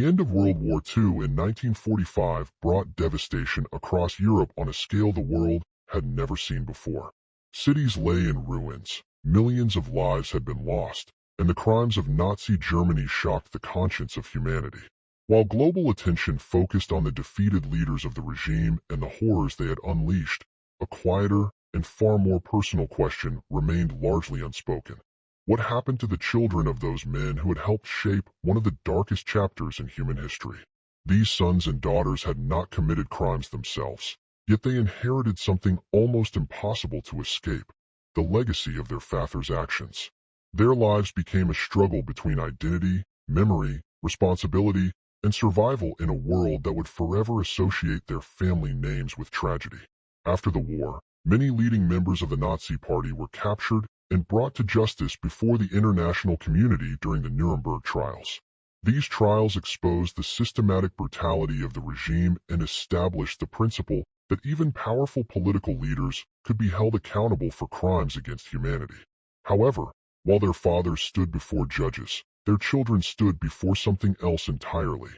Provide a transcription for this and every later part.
The end of World War II in 1945 brought devastation across Europe on a scale the world had never seen before. Cities lay in ruins, millions of lives had been lost, and the crimes of Nazi Germany shocked the conscience of humanity. While global attention focused on the defeated leaders of the regime and the horrors they had unleashed, a quieter and far more personal question remained largely unspoken. What happened to the children of those men who had helped shape one of the darkest chapters in human history? These sons and daughters had not committed crimes themselves, yet they inherited something almost impossible to escape: the legacy of their fathers' actions. Their lives became a struggle between identity, memory, responsibility, and survival in a world that would forever associate their family names with tragedy. After the war, many leading members of the Nazi Party were captured and brought to justice before the international community during the Nuremberg trials. These trials exposed the systematic brutality of the regime and established the principle that even powerful political leaders could be held accountable for crimes against humanity. However, while their fathers stood before judges, their children stood before something else entirely: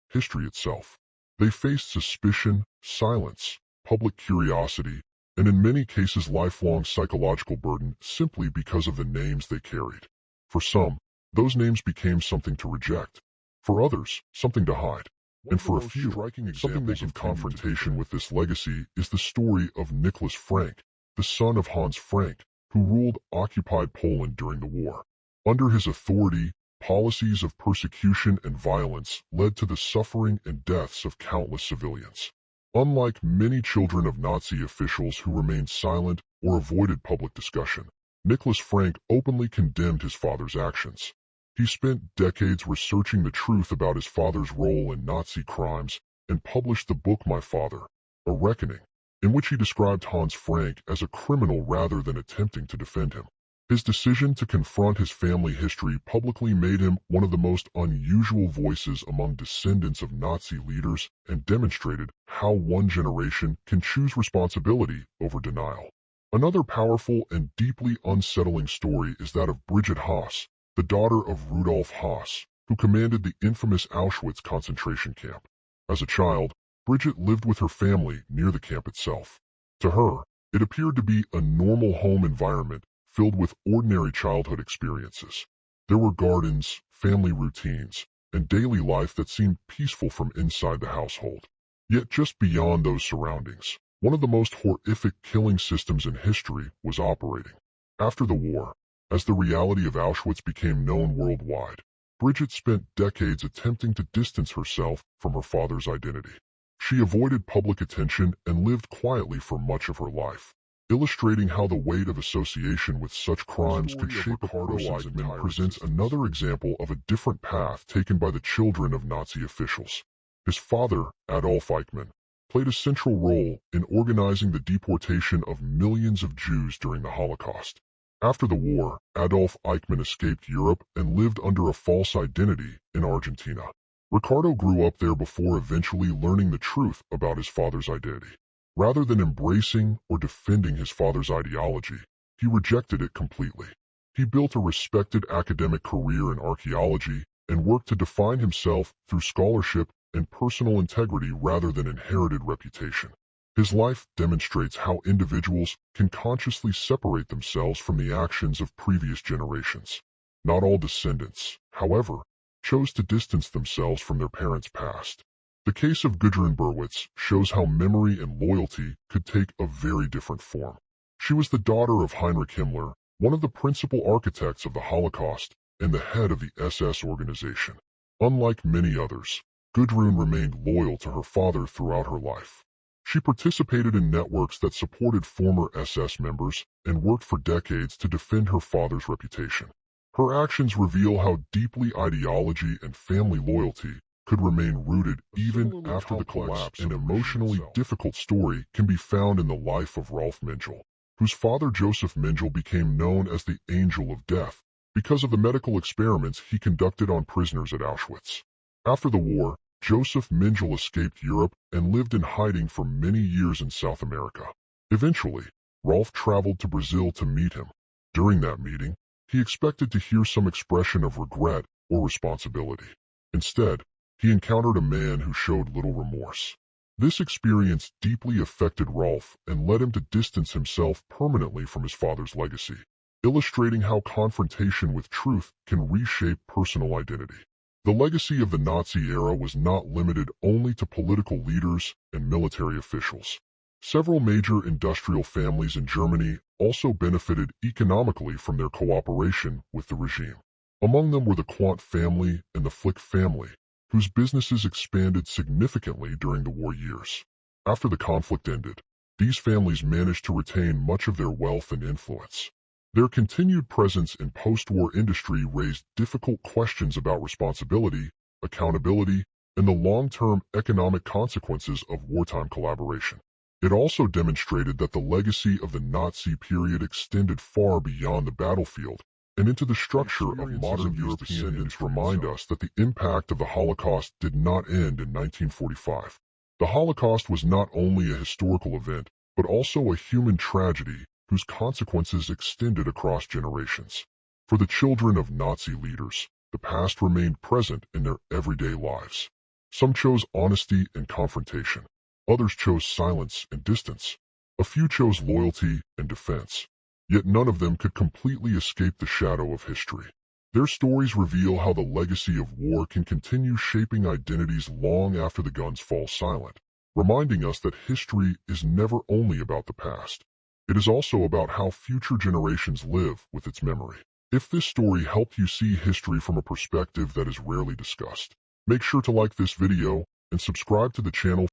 history itself. They faced suspicion, silence, public curiosity, and in many cases lifelong psychological burden simply because of the names they carried. For some, those names became something to reject. For others, something to hide. And for a few, something that in confrontation with this legacy is the story of Nicholas Frank, the son of Hans Frank, who ruled occupied Poland during the war. Under his authority, policies of persecution and violence led to the suffering and deaths of countless civilians. Unlike many children of Nazi officials who remained silent or avoided public discussion, Nicholas Frank openly condemned his father's actions. He spent decades researching the truth about his father's role in Nazi crimes and published the book My Father, A Reckoning, in which he described Hans Frank as a criminal rather than attempting to defend him. His decision to confront his family history publicly made him one of the most unusual voices among descendants of Nazi leaders and demonstrated how one generation can choose responsibility over denial. Another powerful and deeply unsettling story is that of Brigitte Haas, the daughter of Rudolf Haas, who commanded the infamous Auschwitz concentration camp. As a child, Brigitte lived with her family near the camp itself. To her, it appeared to be a normal home environment filled with ordinary childhood experiences. There were gardens, family routines, and daily life that seemed peaceful from inside the household. Yet just beyond those surroundings, one of the most horrific killing systems in history was operating. After the war, as the reality of Auschwitz became known worldwide, Brigitte spent decades attempting to distance herself from her father's identity. She avoided public attention and lived quietly for much of her life, illustrating how the weight of association with such crimes could shape a person's entire presents another example of a different path taken by the children of Nazi officials. His father, Adolf Eichmann, played a central role in organizing the deportation of millions of Jews during the Holocaust. After the war, Adolf Eichmann escaped Europe and lived under a false identity in Argentina. Ricardo grew up there before eventually learning the truth about his father's identity. Rather than embracing or defending his father's ideology, he rejected it completely. He built a respected academic career in archaeology and worked to define himself through scholarship and personal integrity rather than inherited reputation. His life demonstrates how individuals can consciously separate themselves from the actions of previous generations. Not all descendants, however, chose to distance themselves from their parents' past. The case of Gudrun Berwitz shows how memory and loyalty could take a very different form. She was the daughter of Heinrich Himmler, one of the principal architects of the Holocaust and the head of the SS organization. Unlike many others, Gudrun remained loyal to her father throughout her life. She participated in networks that supported former SS members and worked for decades to defend her father's reputation. Her actions reveal how deeply ideology and family loyalty could remain rooted even after the collapse. An emotionally difficult story can be found in the life of Rolf Mengele, whose father Joseph Mengele became known as the Angel of Death because of the medical experiments he conducted on prisoners at Auschwitz. After the war, Joseph Mengele escaped Europe and lived in hiding for many years in South America. Eventually, Rolf traveled to Brazil to meet him. During that meeting, he expected to hear some expression of regret or responsibility. Instead, he encountered a man who showed little remorse. This experience deeply affected Rolf and led him to distance himself permanently from his father's legacy, illustrating how confrontation with truth can reshape personal identity. The legacy of the Nazi era was not limited only to political leaders and military officials. Several major industrial families in Germany also benefited economically from their cooperation with the regime. Among them were the Quandt family and the Flick family, whose businesses expanded significantly during the war years. After the conflict ended, these families managed to retain much of their wealth and influence. Their continued presence in post-war industry raised difficult questions about responsibility, accountability, and the long-term economic consequences of wartime collaboration. It also demonstrated that the legacy of the Nazi period extended far beyond the battlefield and into the structure of modern European descendants remind us that the impact of the Holocaust did not end in 1945. The Holocaust was not only a historical event, but also a human tragedy whose consequences extended across generations. For the children of Nazi leaders, the past remained present in their everyday lives. Some chose honesty and confrontation. Others chose silence and distance. A few chose loyalty and defense. Yet none of them could completely escape the shadow of history. Their stories reveal how the legacy of war can continue shaping identities long after the guns fall silent, reminding us that history is never only about the past. It is also about how future generations live with its memory. If this story helped you see history from a perspective that is rarely discussed, make sure to like this video and subscribe to the channel